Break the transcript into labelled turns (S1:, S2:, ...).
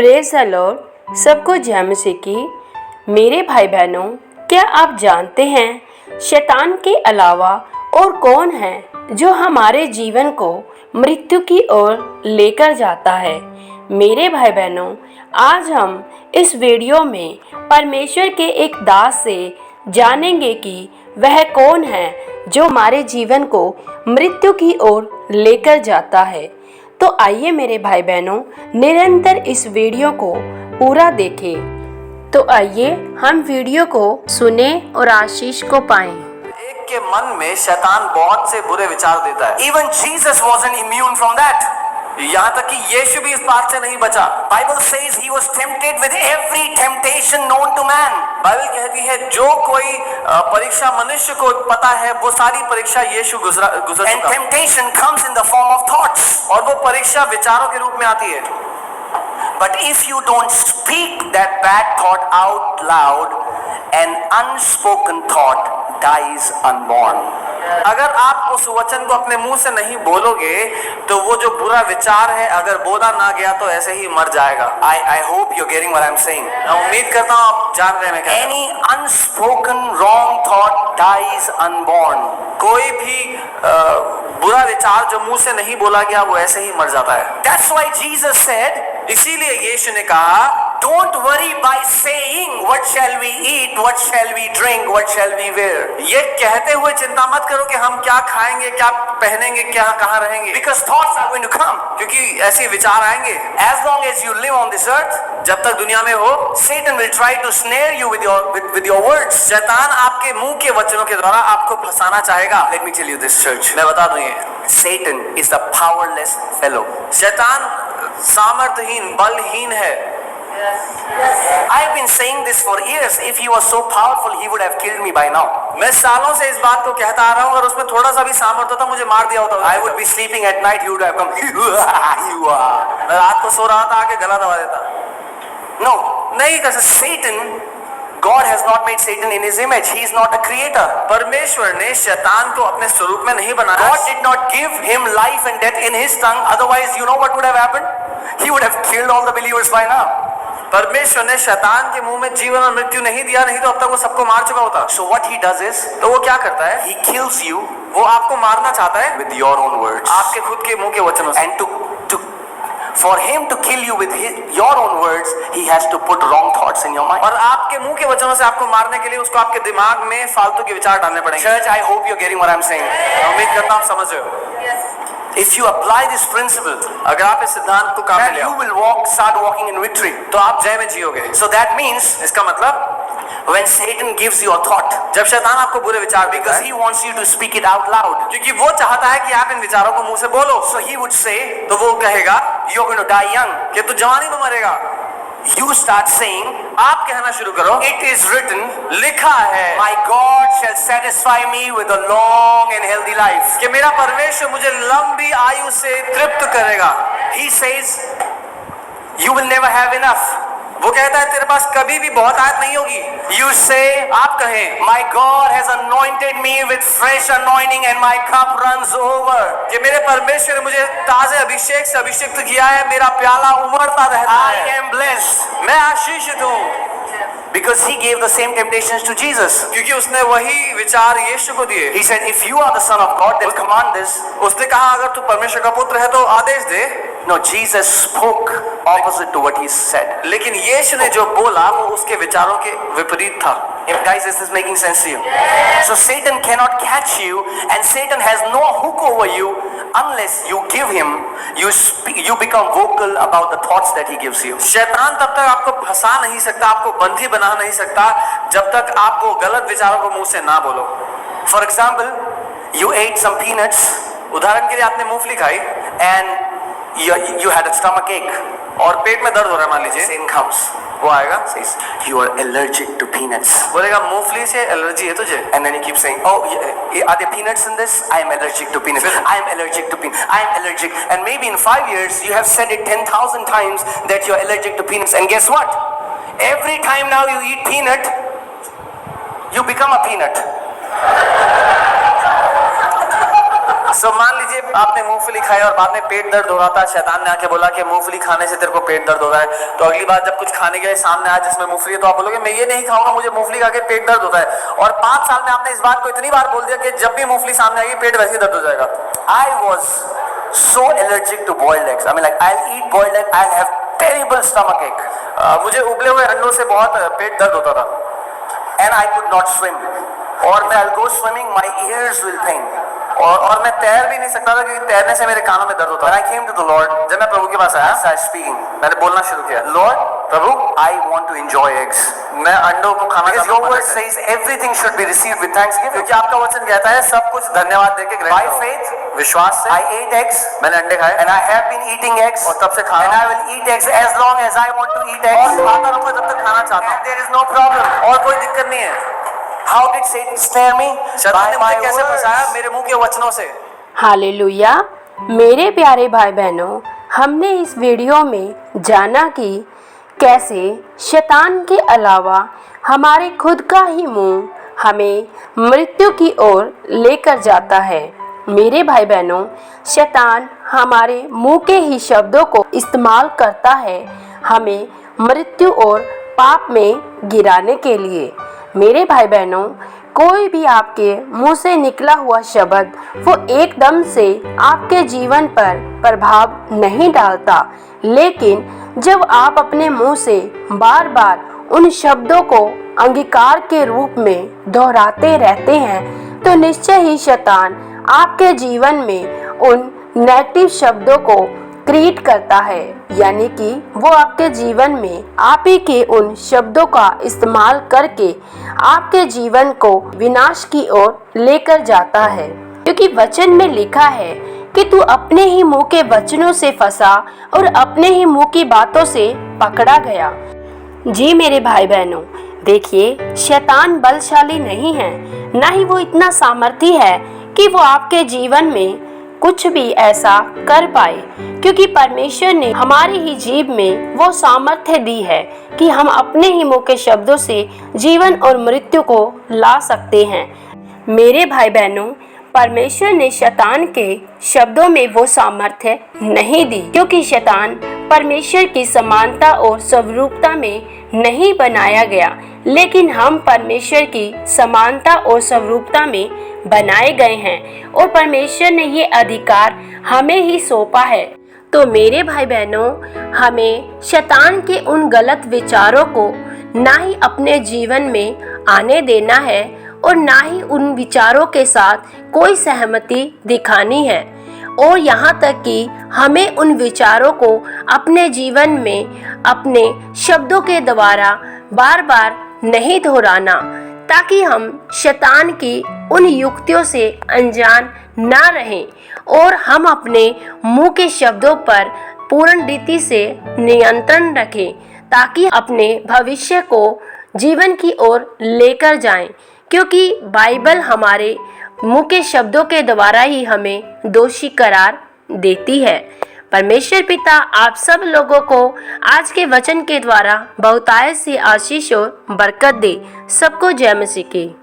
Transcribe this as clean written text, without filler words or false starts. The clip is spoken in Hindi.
S1: Praise the Lord. सबको जय मसीह की। मेरे भाई बहनों, क्या आप जानते हैं शैतान के अलावा और कौन है जो हमारे जीवन को मृत्यु की ओर लेकर जाता है? मेरे भाई बहनों, आज हम इस वीडियो में परमेश्वर के एक दास से जानेंगे कि वह कौन है जो हमारे जीवन को मृत्यु की ओर लेकर जाता है। तो आइए मेरे भाई बहनों, निरंतर इस वीडियो को पूरा देखें। तो आइए हम वीडियो को सुने और आशीष को पाएं।
S2: एक के मन में शैतान बहुत से बुरे विचार देता है। Even Jesus wasn't immune from that. यहाँ तक कि यीशु भी इस बात से नहीं बचा। Bible says he was tempted with every temptation known to man. Bible कहती है जो कोई परीक्षा मनुष्य को पता है वो सारी परीक्षा यीशु गुजर And temptation comes in the form of thoughts. और वो परीक्षा विचारों के रूप में आती है। But if you don't speak that bad thought out loud, an unspoken thought dies unborn. अगर आप उस वचन को अपने मुंह से नहीं बोलोगे तो वो जो बुरा विचार है अगर बोला ना गया तो ऐसे ही मर जाएगा। I hope you're getting what I'm saying. मैं उम्मीद करता हूँ आप जान रहे हैं मैं क्या। Any unspoken wrong thought dies unborn. कोई भी बुरा विचार जो मुंह से नहीं बोला गया वो ऐसे ही मर जाता है। That's why Jesus said, इसीलिए यीशु ने कहा, Don't worry by saying what shall we eat, what shall we drink, what shall we wear. ये कहते हुए चिंता मत करो कि हम क्या खाएंगे, क्या पहनेंगे, क्या कहाँ रहेंगे. Because thoughts are going to come. क्योंकि ऐसे विचार आएंगे. As long as you live on this earth, जब तक दुनिया में हो, Satan will try to snare you with your words. शैतान आपके मुंह के वचनों के द्वारा आपको फंसाना चाहेगा. Let me tell you this, church. मैं बता दूं ये. Satan is the powerless fellow. शैतान सामर्थहीन, बलहीन है. I've been saying this for years. If he was so powerful, he would have killed me by now. मैं सालों से इस बात को कहता आ रहा हूँ और उसमें थोड़ा सा भी सामर्थ होता मुझे मार दिया होता। I would be sleeping at night. He would have come. मैं रात को सो रहा था आके गला दबा देता। No, नहीं कर सकता। Satan, God has not made Satan in His image. He is not a creator. परमेश्वर ने शैतान को अपने स्वरूप में नहीं बनाया। God did not give him life and death in His tongue. Otherwise, you know what would have happened? He would have killed all the believers by now. परमेश्वर ने शैतान के मुंह में जीवन और मृत्यु नहीं दिया, नहीं तो अब तक वो सबको मार चुका होता। So what he does is, तो वो क्या करता है? He kills you. वो आपको मारना चाहता है with your own words. आपके खुद के मुंह के वचनों से। And for him to kill you with your own words, he has to put wrong thoughts in your mind. और आपके मुंह के वचनों से आपको मारने के लिए उसको आपके दिमाग में फालतू के विचार डालने पड़ेंगे। Church, I hope you're getting what I'm saying. मैं उम्मीद करता हूँ आप समझ रहे हो। If you apply this principle, अगर आप इस सिद्धांत को काम में ले आओ, you will start walking in victory. तो आप जय में जियोगे। So that means, इसका मतलब, when Satan gives you a thought, जब शैतान आपको बुरे विचार देता है, because he wants you to speak it out loud, क्योंकि वो चाहता है कि आप इन विचारों को मुंह से बोलो। So he would say, तो वो कहेगा, you're going to die young, कि तू जवानी में मरेगा। You start saying, आप कहना शुरू करो, it is written, लिखा है, my God shall satisfy me with a long and healthy life, कि मेरा परमेश्वर मुझे लंबी आयु से तृप्त करेगा। He says, you will never have enough. वो कहता है तेरे पास कभी भी बहुत आयत नहीं होगी। You say, आप कहें, my God has anointed me with fresh anointing and my cup runs over, कि मेरे परमेश्वर ने मुझे ताजे अभिषेक से अभिषेक किया है, मेरा प्याला उमड़ता रहता है। I am blessed. मैं आशीषित हूँ। Because he gave the same temptations to Jesus. क्योंकि उसने वही विचार यीशु को दिए। He said, if you are the son of God, then command this. उसने कहा अगर तू परमेश्वर का पुत्र है तो आदेश दे। No, Jesus spoke opposite to what he said. लेकिन यीशु ने जो बोला वो उसके विचारों के विपरीत था। Guys, is this making sense to you? So Satan cannot catch you, and Satan has no hook over you unless you give him, you become vocal about the thoughts that he gives you. शैतान तब तक आपको फंसा नहीं सकता, आपको बंधी बना नहीं सकता जब तक आप वो गलत विचारों को मुंह से ना बोलो। For example, you ate some peanuts. उदाहरण के लिए आपने मूंगफली खाई, and you had a stomach ache, और पेट में दर्द हो रहा है मान लीजिए। Satan comes, वो आएगा, says you are allergic to peanuts. बोलेगा मूंगफली से एलर्जी है तुझे। And then he keeps saying, oh, are there peanuts in this? I am allergic to peanuts. I am allergic to peanuts. I am allergic. And maybe in 5 years you have said it 10,000 times that you are allergic to peanuts. And guess what? Every time now you eat peanut, you become a peanut. सो मान लीजिए आपने मूंगफली खाई और बाद में पेट दर्द हो रहा था, शैतान ने आके बोला कि मूंगफली खाने से तेरे को पेट दर्द हो रहा है, तो अगली बार जब कुछ खाने के लिए सामने आया जिसमें मूंगफली है तो आप बोलोगे मैं ये नहीं खाऊंगा, मुझे मूंगफली खा के पेट दर्द होता है। और 5 साल में आपने इस बात को इतनी बार बोल दिया कि जब भी मूंगफली सामने आएगी पेट वैसे ही दर्द हो जाएगा। I was so allergic to boiled eggs. I mean, like I'll eat boiled egg, I'll have terrible stomach ache. मुझे उबले हुए अंडों से बहुत पेट दर्द होता था। And I could not swim. और मैं I'll go swimming, my ears will pain. और मैं तैर भी नहीं सकता था क्योंकि तैरने से मेरे कानों में दर्द होता था। When I came to the Lord, जब मैं प्रभु के पास आया, I was speaking, मैंने बोलना शुरू किया, Lord, Prabhu, I want to enjoy eggs. मैं अंडों को खाना चाहता हूँ। Because your word says everything should be received with thanksgiving. क्योंकि आपका वचन कहता है सब कुछ धन्यवाद देके ग्रहण करो। By faith, विश्वास से, I ate eggs, मैंने अंडे खाए, and I have been eating eggs, और तब से खा रहा हूँ, and I will eat eggs as long as I want to eat eggs, और खाता रहूँगा जब तक खाना चाहता हूँ। And there is no problem, और कोई दिक्कत नहीं है। How did Satan snare me? शैतान ने मुझे कैसे फंसाया? मेरे मुंह के वचनों से।
S1: हालेलुया। मेरे प्यारे भाई बहनों, हमने इस वीडियो में जाना कि कैसे शैतान के अलावा हमारे खुद का ही मुंह हमें मृत्यु की ओर लेकर जाता है। मेरे भाई बहनों, शैतान हमारे मुंह के ही शब्दों को इस्तेमाल करता है हमें मृत्यु और पाप में गिराने के लिए। मेरे भाई बहनों, कोई भी आपके मुंह से निकला हुआ शब्द वो एकदम से आपके जीवन पर प्रभाव नहीं डालता, लेकिन जब आप अपने मुंह से बार बार उन शब्दों को अंगीकार के रूप में दोहराते रहते हैं तो निश्चय ही शैतान आपके जीवन में उन नेगेटिव शब्दों को क्रिएट करता है, यानी कि वो आपके जीवन में आप ही के उन शब्दों का इस्तेमाल करके आपके जीवन को विनाश की ओर लेकर जाता है। क्योंकि वचन में लिखा है कि तू अपने ही मुंह के वचनों से फंसा और अपने ही मुंह की बातों से पकड़ा गया। जी मेरे भाई बहनों, देखिए, शैतान बलशाली नहीं है, ना ही वो इतना सामर्थी है कि वो आपके जीवन में कुछ भी ऐसा कर पाए, क्योंकि परमेश्वर ने हमारी ही जीभ में वो सामर्थ्य दी है कि हम अपने ही मुंह के शब्दों से जीवन और मृत्यु को ला सकते हैं। मेरे भाई बहनों, परमेश्वर ने शैतान के शब्दों में वो सामर्थ्य नहीं दी, क्योंकि शैतान परमेश्वर की समानता और स्वरूपता में नहीं बनाया गया, लेकिन हम परमेश्वर की समानता और स्वरूपता में बनाए गए हैं और परमेश्वर ने ये अधिकार हमें ही सौंपा है। तो मेरे भाई बहनों, हमें शैतान के उन गलत विचारों को ना ही अपने जीवन में आने देना है और ना ही उन विचारों के साथ कोई सहमति दिखानी है, और यहाँ तक कि हमें उन विचारों को अपने जीवन में अपने शब्दों के द्वारा बार बार नहीं दोहराना, ताकि हम शैतान की उन युक्तियों से अनजान ना रहें और हम अपने मुंह के शब्दों पर पूर्ण रीति से नियंत्रण रखें, ताकि अपने भविष्य को जीवन की ओर लेकर जाएं। क्योंकि बाइबल हमारे मुंह के शब्दों के द्वारा ही हमें दोषी करार देती है। परमेश्वर पिता आप सब लोगों को आज के वचन के द्वारा बहुतायत से आशीष और बरकत दे। सबको जय मसीह की।